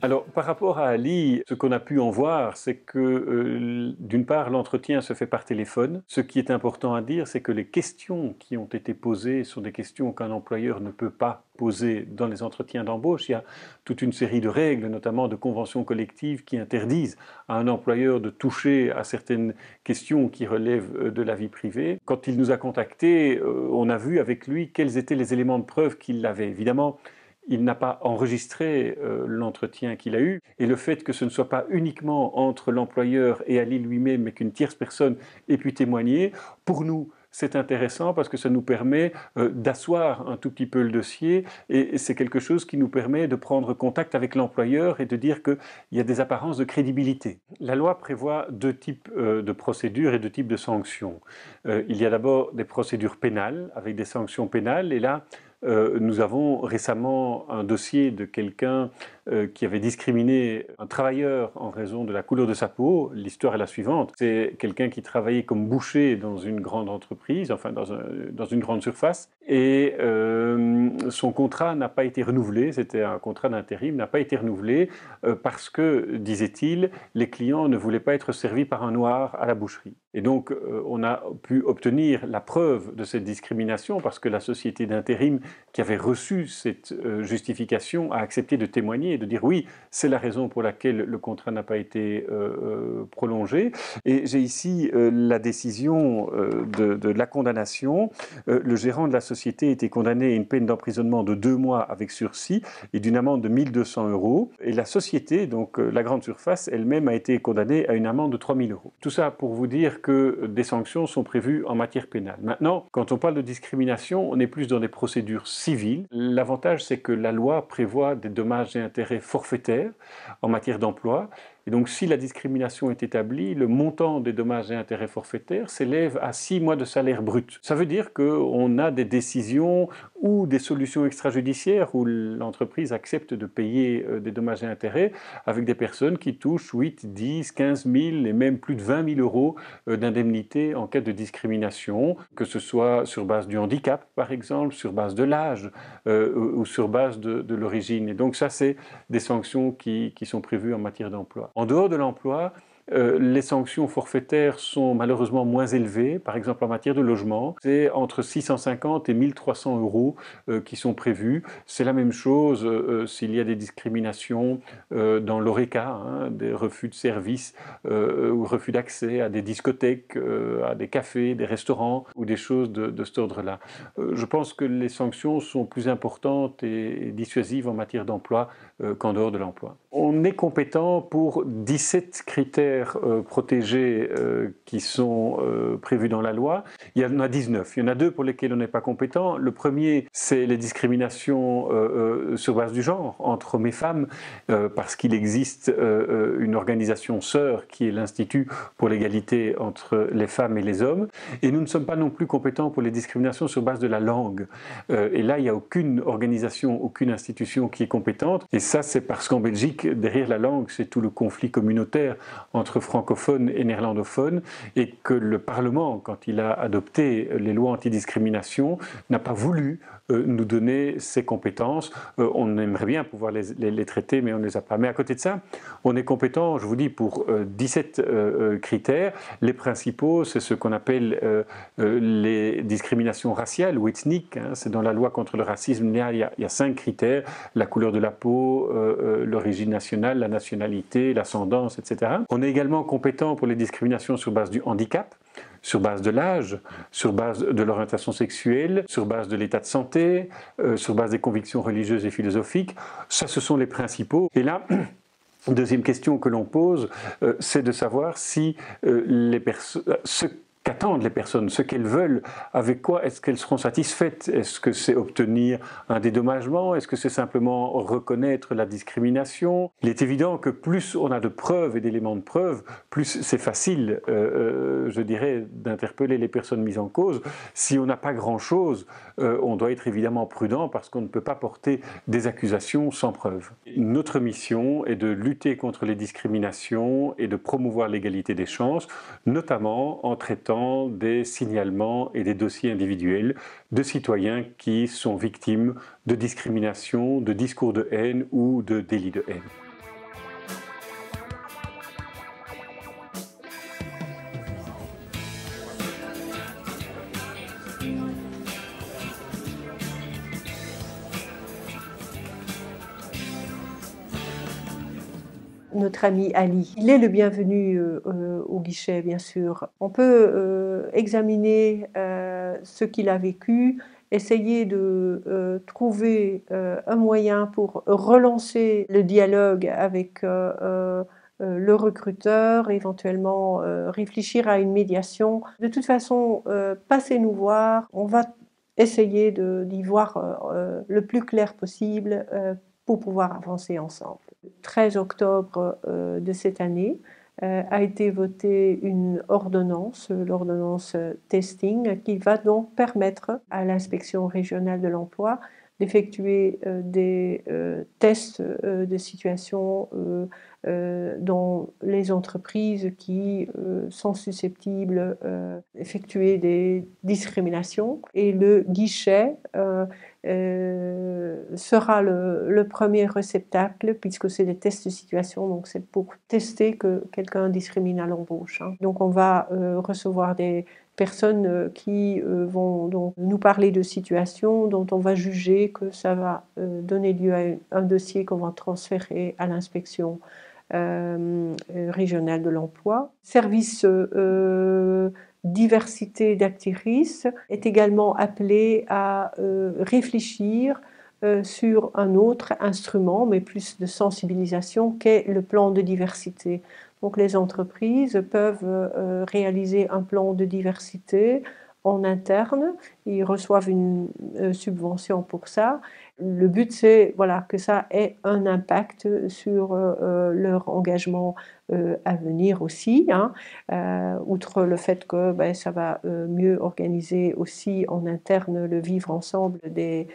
Alors, par rapport à Ali, ce qu'on a pu en voir, c'est que, d'une part, l'entretien se fait par téléphone. Ce qui est important à dire, c'est que les questions qui ont été posées sont des questions qu'un employeur ne peut pas poser dans les entretiens d'embauche. Il y a toute une série de règles, notamment de conventions collectives, qui interdisent à un employeur de toucher à certaines questions qui relèvent de la vie privée. Quand il nous a contactés, on a vu avec lui quels étaient les éléments de preuve qu'il avait. Évidemment, il n'a pas enregistré l'entretien qu'il a eu, et le fait que ce ne soit pas uniquement entre l'employeur et Ali lui-même, mais qu'une tierce personne ait pu témoigner, pour nous, c'est intéressant parce que ça nous permet d'asseoir un tout petit peu le dossier, et c'est quelque chose qui nous permet de prendre contact avec l'employeur et de dire qu'il y a des apparences de crédibilité. La loi prévoit deux types de procédures et deux types de sanctions. Il y a d'abord des procédures pénales avec des sanctions pénales, et là, nous avons récemment un dossier de quelqu'un qui avait discriminé un travailleur en raison de la couleur de sa peau. L'histoire est la suivante. C'est quelqu'un qui travaillait comme boucher dans une grande entreprise, enfin dans une grande surface, et son contrat n'a pas été renouvelé. C'était un contrat d'intérim, n'a pas été renouvelé parce que, disait-il, les clients ne voulaient pas être servis par un noir à la boucherie. Et donc, on a pu obtenir la preuve de cette discrimination parce que la société d'intérim qui avait reçu cette justification a accepté de témoigner et de dire oui, c'est la raison pour laquelle le contrat n'a pas été prolongé. Et j'ai ici la décision de la condamnation. Le gérant de la société a été condamné à une peine d'emprisonnement de 2 mois avec sursis et d'une amende de 1 200 €. Et la société, donc la grande surface, elle-même a été condamnée à une amende de 3 000 €. Tout ça pour vous dire que des sanctions sont prévues en matière pénale. Maintenant, quand on parle de discrimination, on est plus dans des procédures civiles. L'avantage, c'est que la loi prévoit des dommages et intérêts forfaitaires en matière d'emploi. Et donc, si la discrimination est établie, le montant des dommages et intérêts forfaitaires s'élève à 6 mois de salaire brut. Ça veut dire qu'on a des décisions ou des solutions extrajudiciaires où l'entreprise accepte de payer des dommages et intérêts avec des personnes qui touchent 8, 10, 15 000 et même plus de 20 000 € d'indemnité en cas de discrimination, que ce soit sur base du handicap, par exemple, sur base de l'âge ou sur base de l'origine. Et donc ça, c'est des sanctions qui sont prévues en matière d'emploi. En dehors de l'emploi, les sanctions forfaitaires sont malheureusement moins élevées. Par exemple, en matière de logement, c'est entre 650 et 1 300 € qui sont prévus. C'est la même chose s'il y a des discriminations dans l'ORECA, hein, des refus de services ou refus d'accès à des discothèques, à des cafés, des restaurants ou des choses de cet ordre-là. Je pense que les sanctions sont plus importantes et dissuasives en matière d'emploi qu'en dehors de l'emploi. On est compétent pour 17 critères protégés qui sont prévus dans la loi. Il y en a 19. Il y en a 2 pour lesquels on n'est pas compétent. Le premier, c'est les discriminations sur base du genre, entre hommes et femmes, parce qu'il existe une organisation sœur qui est l'Institut pour l'égalité entre les femmes et les hommes. Et nous ne sommes pas non plus compétents pour les discriminations sur base de la langue. Et là, il n'y a aucune organisation, aucune institution qui est compétente. Et ça, c'est parce qu'en Belgique, derrière la langue, c'est tout le conflit communautaire entre francophones et néerlandophones, et que le Parlement, quand il a adopté les lois antidiscrimination, n'a pas voulu nous donner ces compétences. On aimerait bien pouvoir les traiter, mais on ne les a pas. Mais à côté de ça, on est compétent, je vous dis, pour 17 critères. Les principaux, c'est ce qu'on appelle les discriminations raciales ou ethniques. Hein. C'est dans la loi contre le racisme, il y a 5 critères: la couleur de la peau, l'origine nationale, la nationalité, l'ascendance, etc. On est également compétent pour les discriminations sur base du handicap, sur base de l'âge, sur base de l'orientation sexuelle, sur base de l'état de santé, sur base des convictions religieuses et philosophiques. Ça, ce sont les principaux. Et là, deuxième question que l'on pose, c'est de savoir si qu'attendent les personnes, ce qu'elles veulent, avec quoi est-ce qu'elles seront satisfaites? Est-ce que c'est obtenir un dédommagement? Est-ce que c'est simplement reconnaître la discrimination? Il est évident que plus on a de preuves et d'éléments de preuve, plus c'est facile, je dirais, d'interpeller les personnes mises en cause. Si on n'a pas grand-chose, on doit être évidemment prudent parce qu'on ne peut pas porter des accusations sans preuve. Notre mission est de lutter contre les discriminations et de promouvoir l'égalité des chances, notamment en traitant des signalements et des dossiers individuels de citoyens qui sont victimes de discrimination, de discours de haine ou de délits de haine. notre ami Ali. Il est le bienvenu au guichet, bien sûr. On peut examiner ce qu'il a vécu, essayer de trouver un moyen pour relancer le dialogue avec le recruteur, éventuellement réfléchir à une médiation. De toute façon, passez nous voir, on va essayer d'y voir le plus clair possible pour pouvoir avancer ensemble. Le 13 octobre de cette année a été votée une ordonnance, l'ordonnance testing, qui va donc permettre à l'inspection régionale de l'emploi d'effectuer des tests de situation dans les entreprises qui sont susceptibles d'effectuer des discriminations. Et le guichet sera le premier réceptacle, puisque c'est des tests de situation, donc c'est pour tester que quelqu'un discrimine à l'embauche. Donc on va recevoir des personnes qui vont donc nous parler de situations dont on va juger que ça va donner lieu à un dossier qu'on va transférer à l'inspection régionale de l'emploi. Service diversité d'actrices est également appelé à réfléchir sur un autre instrument, mais plus de sensibilisation, qu'est le plan de diversité. Donc les entreprises peuvent réaliser un plan de diversité en interne, ils reçoivent une subvention pour ça. Le but, c'est voilà, que ça ait un impact sur leur engagement à venir aussi, outre le fait que ça va mieux organiser aussi en interne le vivre ensemble des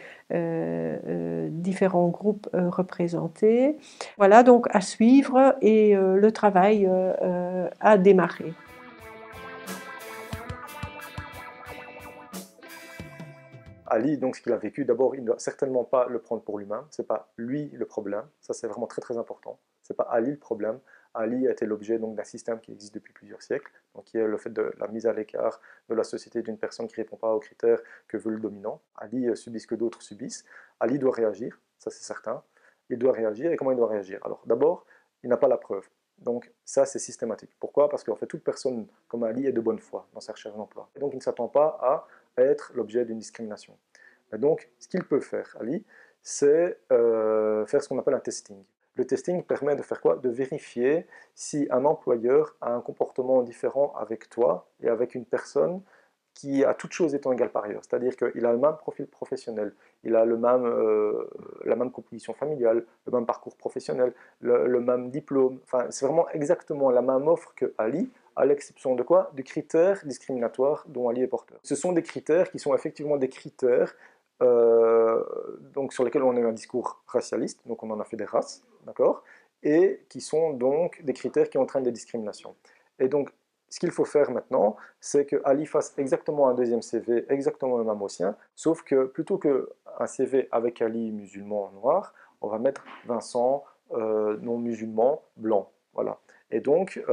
différents groupes représentés. Voilà, donc à suivre et le travail a démarré. Ali, donc ce qu'il a vécu, d'abord, il ne doit certainement pas le prendre pour lui-même. C'est pas lui le problème. Ça, c'est vraiment très très important. C'est pas Ali le problème. Ali a été l'objet donc d'un système qui existe depuis plusieurs siècles, donc qui est le fait de la mise à l'écart de la société d'une personne qui ne répond pas aux critères que veut le dominant. Ali subit ce que d'autres subissent. Ali doit réagir, ça c'est certain. Il doit réagir, et comment il doit réagir? Alors d'abord, il n'a pas la preuve. Donc ça, c'est systématique. Pourquoi? Parce qu'en fait, toute personne comme Ali est de bonne foi dans sa recherche d'emploi. Et donc, il ne s'attend pas à être l'objet d'une discrimination. Et donc, ce qu'il peut faire, Ali, c'est faire ce qu'on appelle un testing. Le testing permet de faire quoi? De vérifier si un employeur a un comportement différent avec toi et avec une personne qui, à toute chose étant égale par ailleurs, c'est-à-dire qu'il a le même profil professionnel, il a la même composition familiale, le même parcours professionnel, le même diplôme, enfin c'est vraiment exactement la même offre que Ali, à l'exception de quoi? Du critère discriminatoire dont Ali est porteur. Ce sont des critères qui sont effectivement des critères donc sur lesquels on a eu un discours racialiste, donc on en a fait des races, d'accord, et qui sont donc des critères qui entraînent des discriminations. Et donc ce qu'il faut faire maintenant, c'est que Ali fasse exactement un deuxième CV, exactement le même au sien, sauf que plutôt qu'un CV avec Ali musulman noir, on va mettre Vincent non musulman blanc. Voilà. Et donc,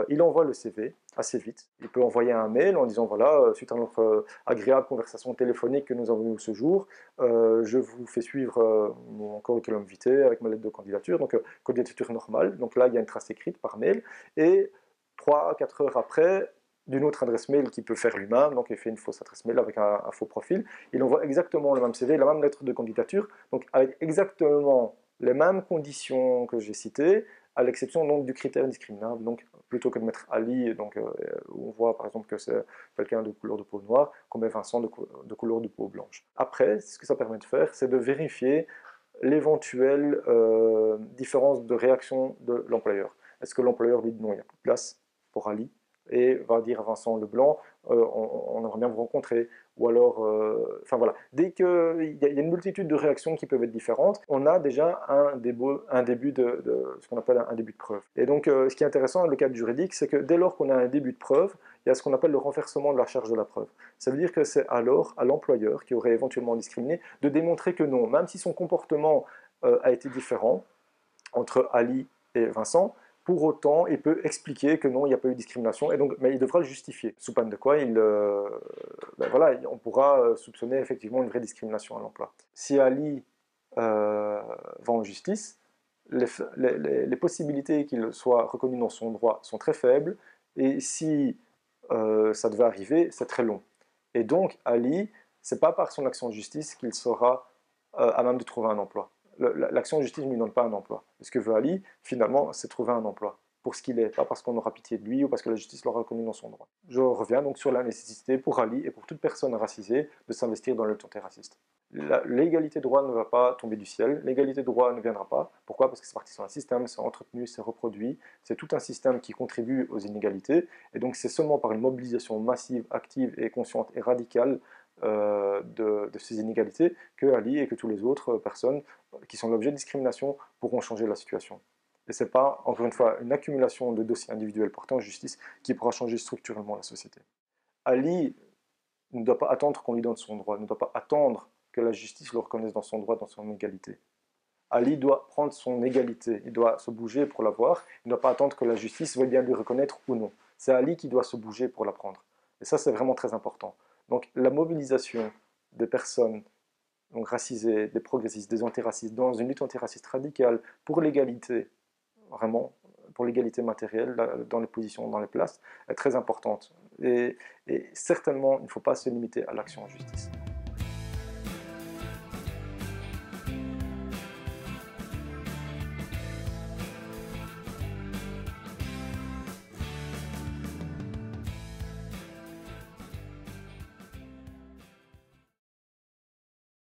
il envoie le CV assez vite. Il peut envoyer un mail en disant voilà, suite à notre agréable conversation téléphonique que nous avons eue ce jour, je vous fais suivre mon curriculum vitae avec ma lettre de candidature, donc candidature normale. Donc là, il y a une trace écrite par mail. Et 3-4 heures après, d'une autre adresse mail qu'il peut faire lui-même, donc il fait une fausse adresse mail avec un faux profil, il envoie exactement le même CV, la même lettre de candidature, donc avec exactement les mêmes conditions que j'ai citées, à l'exception donc du critère discriminable. Donc plutôt que de mettre Ali, donc, où on voit par exemple que c'est quelqu'un de couleur de peau noire, qu'on met Vincent de couleur de peau blanche. Après, ce que ça permet de faire, c'est de vérifier l'éventuelle différence de réaction de l'employeur. Est-ce que l'employeur lui dit non, il n'y a plus de place pour Ali, et va dire à Vincent Leblanc, on aimerait bien vous rencontrer, ou alors, enfin voilà, dès qu'il y a une multitude de réactions qui peuvent être différentes, on a déjà un début de ce qu'on appelle un début de preuve. Et donc, ce qui est intéressant dans le cadre juridique, c'est que dès lors qu'on a un début de preuve, il y a ce qu'on appelle le renversement de la charge de la preuve. Ça veut dire que c'est alors à l'employeur qui aurait éventuellement discriminé de démontrer que non, même si son comportement a été différent entre Ali et Vincent, pour autant, il peut expliquer que non, il n'y a pas eu de discrimination, et donc, mais il devra le justifier. Sous peine de quoi voilà, on pourra soupçonner effectivement une vraie discrimination à l'emploi. Si Ali va en justice, les possibilités qu'il soit reconnu dans son droit sont très faibles, et si ça devait arriver, c'est très long. Et donc, Ali, c'est pas par son action de justice qu'il sera à même de trouver un emploi. L'action de justice ne lui donne pas un emploi. Ce que veut Ali, finalement, c'est trouver un emploi pour ce qu'il est, pas parce qu'on aura pitié de lui ou parce que la justice l'aura reconnu dans son droit. Je reviens donc sur la nécessité pour Ali et pour toute personne racisée de s'investir dans la lutte antiraciste. L'égalité de droit ne va pas tomber du ciel, l'égalité de droit ne viendra pas. Pourquoi? Parce que c'est parti sur un système, c'est entretenu, c'est reproduit, c'est tout un système qui contribue aux inégalités, et donc c'est seulement par une mobilisation massive, active et consciente et radicale de ces inégalités que Ali et que toutes les autres personnes qui sont l'objet de discrimination pourront changer la situation. Et ce n'est pas, encore une fois, une accumulation de dossiers individuels portés en justice qui pourra changer structurellement la société. Ali ne doit pas attendre qu'on lui donne son droit, ne doit pas attendre que la justice le reconnaisse dans son droit, dans son égalité. Ali doit prendre son égalité, il doit se bouger pour l'avoir, il ne doit pas attendre que la justice veuille bien lui reconnaître ou non. C'est Ali qui doit se bouger pour la prendre. Et ça, c'est vraiment très important. Donc la mobilisation des personnes donc, racisées, des progressistes, des antiracistes, dans une lutte antiraciste radicale pour l'égalité, vraiment, pour l'égalité matérielle, dans les positions, dans les places, est très importante. Et certainement, il ne faut pas se limiter à l'action en justice.